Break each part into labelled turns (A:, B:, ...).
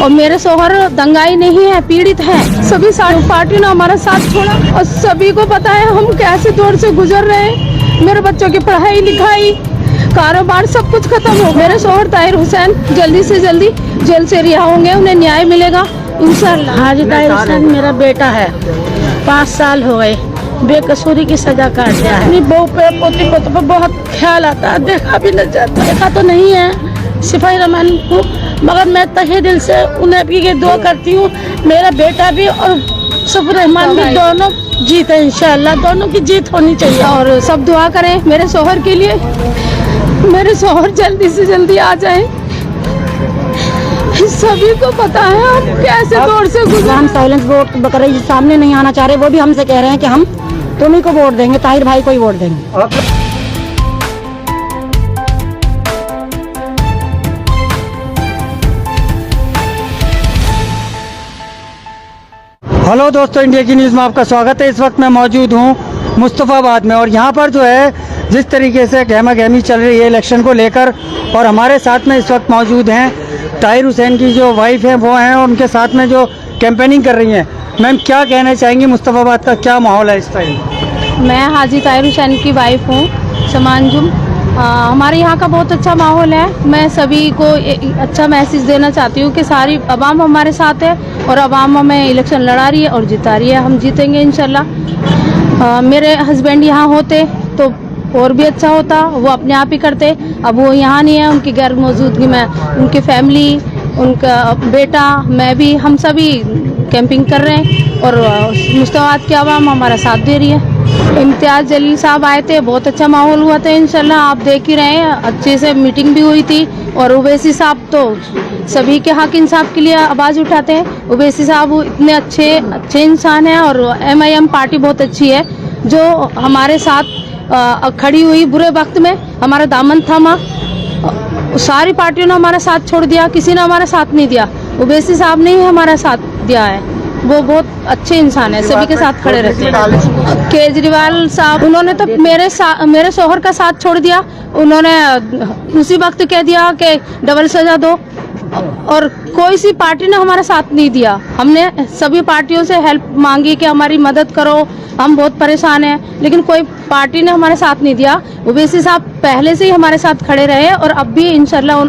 A: और मेरे शोहर दंगाई नहीं है, पीड़ित है। सभी पार्टियों ने हमारा साथ छोड़ा और सभी को पता है हम कैसे दौर से गुजर रहे हैं। मेरे बच्चों की पढ़ाई लिखाई, कारोबार सब कुछ खत्म हो। मेरे शोहर ताहिर हुसैन जल्दी से जल्दी जेल से रिहा होंगे, उन्हें न्याय मिलेगा इंशाअल्लाह।
B: हाजी ताहिर हुसैन मेरा बेटा है, 5 साल हो गए, बेकसूरी की सजा काट दिया है। अपनी बहू पे पोती पोतों पे बहुत ख्याल आता है, देखा भी नहीं जाता। देखा तो नहीं है सिपाही रहमान को, मगर मैं तहे दिल से उन्हें भी ये दुआ करती हूँ मेरा बेटा भी और सफर रहमान भी दोनों जीते इंशाअल्लाह। दोनों की जीत होनी चाहिए
A: और सब दुआ करें मेरे शोहर के लिए, मेरे शोहर जल्दी से जल्दी आ जाएं। सभी को पता है हम कैसे दौर से गुजरे।
B: हम साइलेंस वोट बकरीद सामने नहीं आना चाह रहे, वो भी हमसे कह रहे हैं कि हम तुम्ही को वोट देंगे, ताहिर भाई को ही वोट देंगे।
C: हेलो दोस्तों, इंडिया की न्यूज़ में आपका स्वागत है। इस वक्त मैं मौजूद हूँ मुस्तफ़ाबाद में और यहाँ पर जो है जिस तरीके से गहमा गहमी चल रही है इलेक्शन को लेकर, और हमारे साथ में इस वक्त मौजूद हैं ताहिर हुसैन की जो वाइफ है वो हैं और उनके साथ में जो कैंपेनिंग कर रही हैं। मैम क्या कहना चाहेंगी, मुस्तफ़ाबाद का क्या माहौल है इस टाइम?
A: मैं हाजी ताहिर हुसैन की वाइफ हूँ शमांजुम। हमारे यहाँ का बहुत अच्छा माहौल है। मैं सभी को अच्छा मैसेज देना चाहती हूँ कि सारी अवाम हमारे साथ है और अवाम हमें इलेक्शन लड़ा रही है और जिता रही है। हम जीतेंगे इंशाल्लाह। मेरे हस्बैंड यहाँ होते तो और भी अच्छा होता, वो अपने आप ही करते। अब वो यहाँ नहीं है, उनकी गैर मौजूदगी में उनकी फैमिली, उनका बेटा, मैं भी, हम सभी कैंपिंग कर रहे हैं और मुस्तफ़ाबाद की आवाम हमारा साथ दे रही है। इम्तियाज़ जलील साहब आए थे, बहुत अच्छा माहौल हुआ था इंशाल्लाह। आप देख ही रहे हैं, अच्छे से मीटिंग भी हुई थी। और ओवैसी साहब तो सभी के हक इंसाफ के लिए आवाज़ उठाते हैं। ओवैसी साहब इतने अच्छे इंसान हैं और MIM पार्टी बहुत अच्छी है जो हमारे साथ खड़ी हुई, बुरे वक्त में हमारा दामन थामा। सारी पार्टियों ने हमारा साथ छोड़ दिया, किसी ने हमारा साथ नहीं दिया। ओवैसी साहब ने ही हमारा साथ दिया है, वो बहुत अच्छे इंसान है, सभी के साथ खड़े रहते हैं। केजरीवाल साहब, उन्होंने तो मेरे शोहर का साथ छोड़ दिया। उन्होंने उसी वक्त कह दिया कि डबल सजा दो और कोई सी पार्टी ने हमारा साथ नहीं दिया। हमने सभी पार्टियों से हेल्प मांगी कि हमारी मदद करो, हम बहुत परेशान हैं, लेकिन कोई पार्टी ने हमारे साथ नहीं दिया। ओवैसी साहब पहले से ही हमारे साथ खड़े रहे और अब भी इंशाल्लाह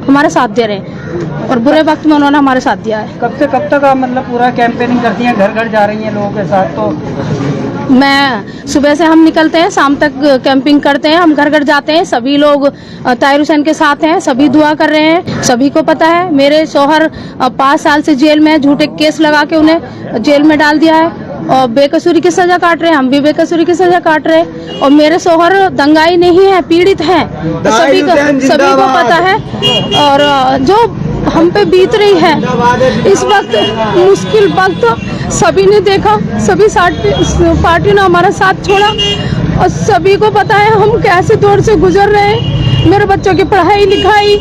A: हमारा साथ दे रहे हैं और बुरे वक्त में उन्होंने हमारे साथ दिया है।
C: कब से कब तक आप मतलब पूरा कैंपेनिंग करती हैं, घर घर जा रही हैं लोगों के साथ? तो
A: मैं सुबह से हम निकलते हैं, शाम तक कैंपिंग करते हैं, हम घर घर जाते हैं। सभी लोग ताहिर हुसैन के साथ हैं, सभी दुआ कर रहे हैं। सभी को पता है मेरे शौहर 5 साल से जेल में, झूठे केस लगा के उन्हें जेल में डाल दिया है और बेकसूरी की सजा काट रहे हैं। हम भी बेकसूरी की सजा काट रहे हैं और मेरे शौहर दंगाई नहीं है, पीड़ित है। तो सभी को पता है और जो हम पे बीत रही है इस वक्त मुश्किल वक्त सभी ने देखा। सभी पार्टियों ने हमारा साथ छोड़ा और सभी को पता है हम कैसे दौर से गुजर रहे हैं। मेरे बच्चों की पढ़ाई लिखाई,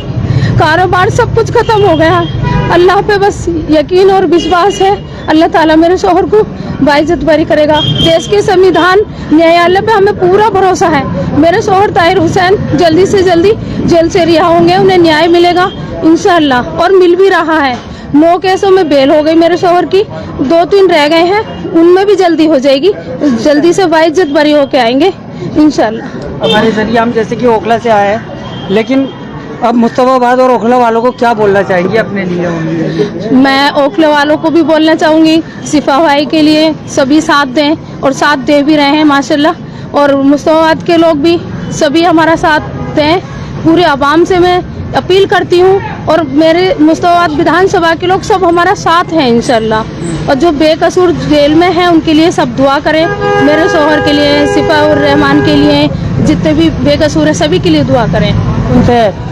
A: कारोबार सब कुछ खत्म हो गया है। अल्लाह पे बस यकीन और विश्वास है, अल्लाह ताला मेरे शौहर को बाइज्जत बरी करेगा। देश के संविधान न्यायालय पे हमें पूरा भरोसा है। मेरे शौहर ताहिर हुसैन जल्दी से जल्दी जेल से रिहा होंगे, उन्हें न्याय मिलेगा इंशाअल्लाह और मिल भी रहा है। 9 केसों में बेल हो गई मेरे शौहर की, 2-3 रह गए हैं, उनमें भी जल्दी हो जाएगी। जल्दी से बाइज्जत बरी होके आएंगे इंशाअल्लाह।
C: हमारे जरिए हम जैसे कि ओखला से आए हैं, लेकिन अब मुस्तफ़ाबाद और ओखला वालों को क्या बोलना चाहेंगी अपने लिए?
A: मैं ओखला वालों को भी बोलना चाहूँगी, सिफा भाई के लिए सभी साथ दें और साथ दे भी रहे हैं माशाल्लाह। और मुस्तफ़ाबाद के लोग भी सभी हमारा साथ दें। पूरे आवाम से मैं अपील करती हूँ और मेरे मुस्तफ़ाबाद विधानसभा के लोग सब हमारा साथ हैं इंशाल्लाह। और जो बेकसूर जेल में हैं उनके लिए सब दुआ करें, मेरे शौहर के लिए, सिफा उर रहमान के लिए, जितने भी बेकसूर है सभी के लिए दुआ करें।
C: उनसे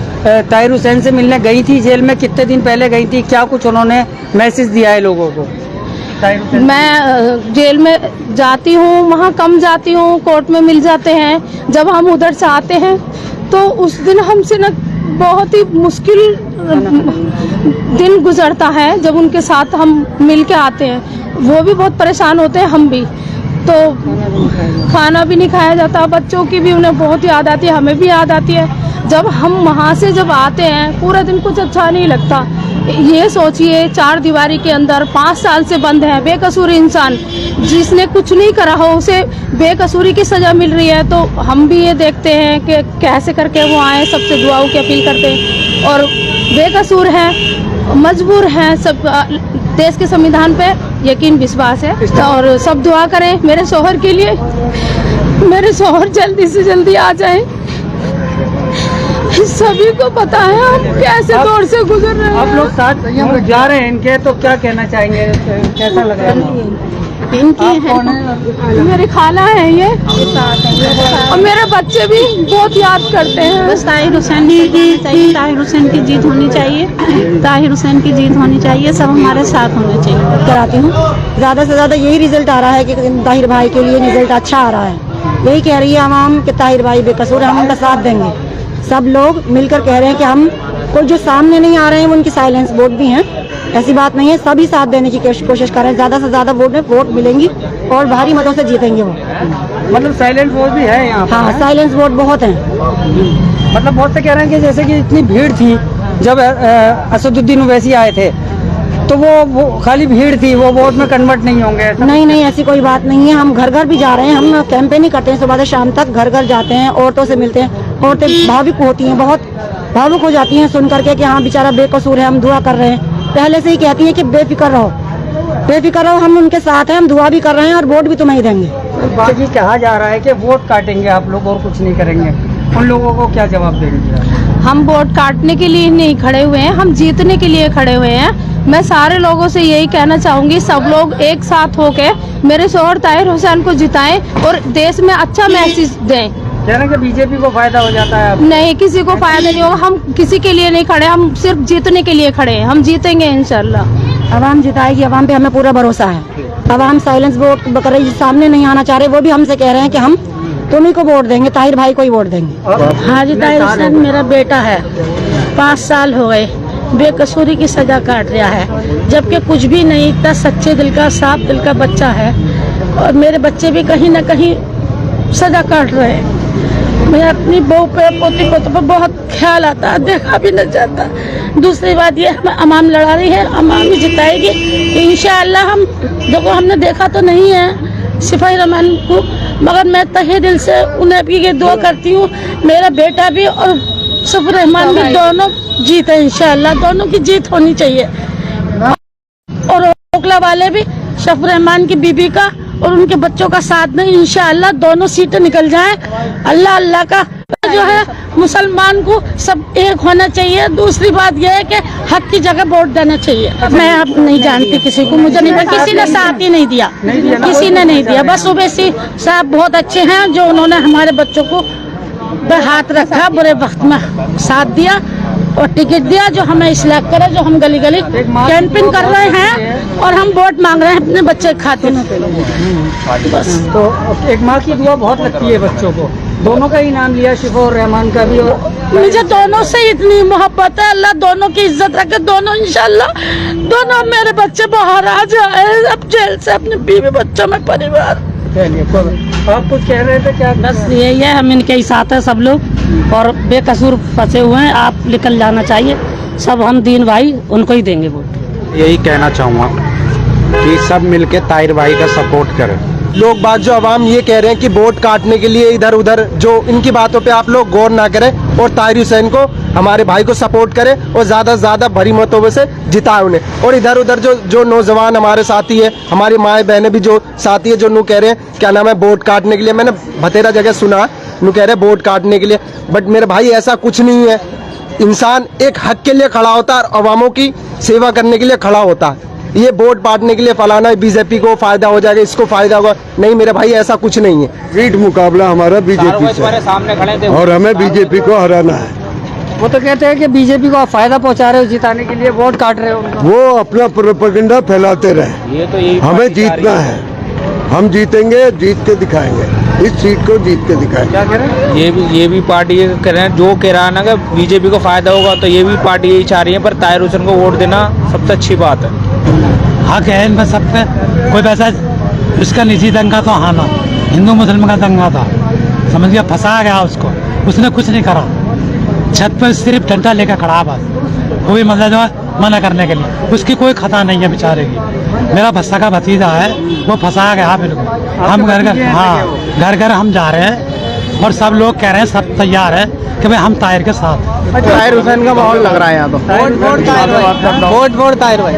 C: ताहिर हुसैन से मिलने गई थी जेल में, कितने दिन पहले गई थी, क्या कुछ उन्होंने मैसेज दिया है लोगों को?
A: मैं जेल में जाती हूँ, वहाँ कम जाती हूँ, कोर्ट में मिल जाते हैं। जब हम उधर से आते हैं तो उस दिन हमसे न बहुत ही मुश्किल दिन गुजरता है। जब उनके साथ हम मिल के आते हैं वो भी बहुत परेशान होते हैं, हम भी, तो खाना भी नहीं खाया जाता। बच्चों की भी उन्हें बहुत याद आती है, हमें भी याद आती है। जब हम वहाँ से जब आते हैं पूरा दिन कुछ अच्छा नहीं लगता। ये सोचिए 4 दीवारी के अंदर 5 साल से बंद है, बेकसूर इंसान जिसने कुछ नहीं करा हो उसे बेकसूरी की सजा मिल रही है। तो हम भी ये देखते हैं कि कैसे करके वो आए, सबसे दुआओं की अपील करते हैं और बेकसूर हैं, मजबूर हैं। सब देश के संविधान पे यकीन विश्वास है और सब दुआ करें मेरे शोहर के लिए, मेरे शोहर जल्दी से जल्दी आ जाएं। सभी को पता है हम कैसे दौर से गुजर रहे हैं।
C: आप लोग साथ जा रहे हैं इनके, तो क्या कहना चाहेंगे, कैसा लग रहा है?
A: इनकी है, मेरी खाला है ये और मेरे बच्चे भी बहुत याद करते हैं।
D: बस ताहिर हुसैन की चाहिए, ताहिर हुसैन की जीत होनी चाहिए, ताहिर हुसैन की जीत होनी चाहिए, सब हमारे साथ होने चाहिए।
E: कराती हूँ, ज़्यादा से ज़्यादा यही रिजल्ट आ रहा है कि ताहिर भाई के लिए रिजल्ट अच्छा आ रहा है। यही कह रही है आवाम कि ताहिर भाई बेकसूर है, हम उनका साथ देंगे। सब लोग मिलकर कह रहे हैं कि हम, कोई जो सामने नहीं आ रहे हैं वो उनकी साइलेंस वोट भी हैं, ऐसी बात नहीं है, सभी साथ देने की कोशिश कर रहे हैं। ज़्यादा से ज़्यादा वोट मिलेंगी और भारी मतों से जीतेंगे वो।
C: मतलब साइलेंट वोट भी है यहाँ पर?
E: हाँ, साइलेंस वोट बहुत हैं।
C: मतलब बहुत से कह रहे हैं कि जैसे कि इतनी भीड़ थी जब असदुद्दीन ओवैसी आए थे, तो वो खाली भीड़ थी, वो वोट में कन्वर्ट नहीं होंगे?
E: नहीं, ऐसी कोई बात नहीं है। हम घर घर भी जा रहे हैं, हम कैंपेनिंग करते हैं, सुबह से शाम तक घर घर जाते हैं, औरतों से मिलते हैं। औरतें भावुक होती हैं, बहुत भावुक हो जाती हैं सुन करके कि हाँ बेचारा बेकसूर है, हम दुआ कर रहे हैं। पहले से ही कहती हैं कि बेफिक्र रहो, बेफिक्र रहो, हम उनके साथ हैं, हम दुआ भी कर रहे हैं और वोट भी तुम्हें ही देंगे।
C: ये कहा जा रहा है कि वोट काटेंगे आप लोग और कुछ नहीं करेंगे, उन लोगों को क्या जवाब देंगे?
A: हम वोट काटने के लिए नहीं खड़े हुए हैं, हम जीतने के लिए खड़े हुए हैं। मैं सारे लोगों से यही कहना चाहूंगी, सब लोग एक साथ होके मेरे शोहर ताहिर हुसैन को जिताएं और देश में अच्छा मैसेज दें।
C: कह रहे हैं कि बीजेपी को फायदा हो जाता है?
A: नहीं, किसी को फायदा नहीं होगा। हम किसी के लिए नहीं खड़े, हम सिर्फ जीतने के लिए खड़े हैं। हम जीतेंगे इंशाल्लाह।
E: अवाम जिताएगी, अवाम पे हमें पूरा भरोसा है। अवाम साइलेंस वोट कर रही, सामने नहीं आना चाह रहे, वो भी हमसे कह रहे हैं कि हम तुम्ही को वोट देंगे, ताहिर भाई को ही वोट देंगे।
B: हाँ जी, ताहिर हुसैन मेरा बेटा है, 5 साल हो गए बेकसूरी की सजा काट रहा है, जबकि कुछ भी नहीं, इतना सच्चे दिल का, साफ दिल का बच्चा है और मेरे बच्चे भी कहीं ना कहीं सजा काट रहे हैं। मैं अपनी बहू पे, पोती पोतों पे बहुत ख्याल आता है, देखा भी न जाता। दूसरी बात ये, हमें अवाम लड़ा रही है, अवाम ही जिताएगी इंशाअल्लाह। हम देखो, हमने देखा तो नहीं है सिपाही रहमान को, मगर मैं तहे दिल से उन्हें भी ये दुआ करती हूँ मेरा बेटा भी और सफर रहमान भी दोनों जीते इंशाअल्लाह, दोनों की जीत होनी चाहिए। और ओखला वाले भी सफर रहमान की बीबी का और उनके बच्चों का साथ में इंशाअल्लाह दोनों सीटें निकल जाएं। अल्लाह का जो है, मुसलमान को सब एक होना चाहिए। दूसरी बात यह है कि हक की जगह वोट देना चाहिए। मैं अब नहीं जानती किसी को, मुझे नहीं पता, किसी ने साथ ही नहीं दिया, किसी ने नहीं दिया। बस ओवैसी साहब बहुत अच्छे हैं, जो उन्होंने हमारे बच्चों को हाथ रखा, बुरे वक्त में साथ दिया और टिकट दिया, जो हमें इसलाह करे, जो हम गली गली कैंपिंग कर रहे हैं और हम वोट मांग रहे हैं अपने बच्चे के खातिर। बस
C: तो एक माँ की दुआ बहुत लगती है बच्चों को। दोनों का ही नाम लिया, शिफा और रहमान का भी। और
B: मुझे दोनों से इतनी मोहब्बत है, अल्लाह दोनों की इज्जत रखे, दोनों इंशाल्लाह, दोनों मेरे बच्चे बाहर आ जाए अब जेल से, अपने बीवी बच्चों में परिवार।
C: आप कुछ कह रहे थे क्या?
D: बस यही है, हम इनके ही साथ हैं सब लोग और बेकसूर फंसे हुए हैं, आप निकल जाना चाहिए सब, हम दीन भाई उनको ही देंगे वोट।
F: यही कहना चाहूँगा कि सब मिलके ताहिर भाई का सपोर्ट करें। लोग बात जो आवाम ये कह रहे हैं कि वोट काटने के लिए इधर उधर, जो इनकी बातों पे आप लोग गौर ना करें और ताहिर हुसैन को, हमारे भाई को सपोर्ट करें और ज़्यादा से ज़्यादा भरी मतों से जिताए उन्हें। और इधर उधर जो नौजवान हमारे साथी है, हमारी माएँ बहनें भी जो साथी है, जो नू कह रहे हैं क्या नाम है वोट काटने के लिए, मैंने बतेरा जगह सुना नू कह रहे वोट काटने के लिए, बट मेरे भाई ऐसा कुछ नहीं है। इंसान एक हक के लिए खड़ा होता है और अवामों की सेवा करने के लिए खड़ा होता है। ये वोट बांटने के लिए फलाना बीजेपी को फायदा हो जाएगा, इसको फायदा होगा, नहीं मेरे भाई ऐसा कुछ नहीं है।
G: रीट मुकाबला हमारा बीजेपी से
F: सामने खड़े थे
G: और हमें बीजेपी को हराना है।
C: वो तो कहते हैं कि बीजेपी को आप फायदा पहुंचा रहे हो, जिताने के लिए वोट काट रहे हो उनका।
G: वो अपना प्रोपेगेंडा फैलाते रहे।
F: ये तो यही
G: हमें जीतना है, हम जीतेंगे, जीत के दिखाएंगे, इस सीट को जीत के दिखाएंगे।
C: क्या कह रहे हैं?
H: ये भी पार्टी ये कह रहे हैं, जो कह रहा है ना कि बीजेपी को फायदा होगा, तो ये भी पार्टी यही चाह रही है, पर ताहिर हुसैन को वोट देना सबसे अच्छी बात है।
I: हक है इनमें सब पे, कोई वैसा उसका निजी दंगा तो हाँ ना, हिंदू मुसलमान का दंगा था, समझ गया, फंसा गया उसको, उसने कुछ नहीं करा, छत पर सिर्फ डंडा लेकर खड़ा बस, वो भी मतलब जो मना करने के लिए। उसकी कोई खता नहीं है बेचारे की। मेरा भस्सा का भतीजा है, वो फंसा गया बिल्कुल। हम घर घर, हाँ घर घर हम जा रहे हैं और सब लोग कह रहे हैं, सब तैयार है कि भाई हम ताहिर के साथ।
F: ताहिर हुसैन का माहौल लग रहा है यहाँ तो।
C: वोट ताहिर भाई।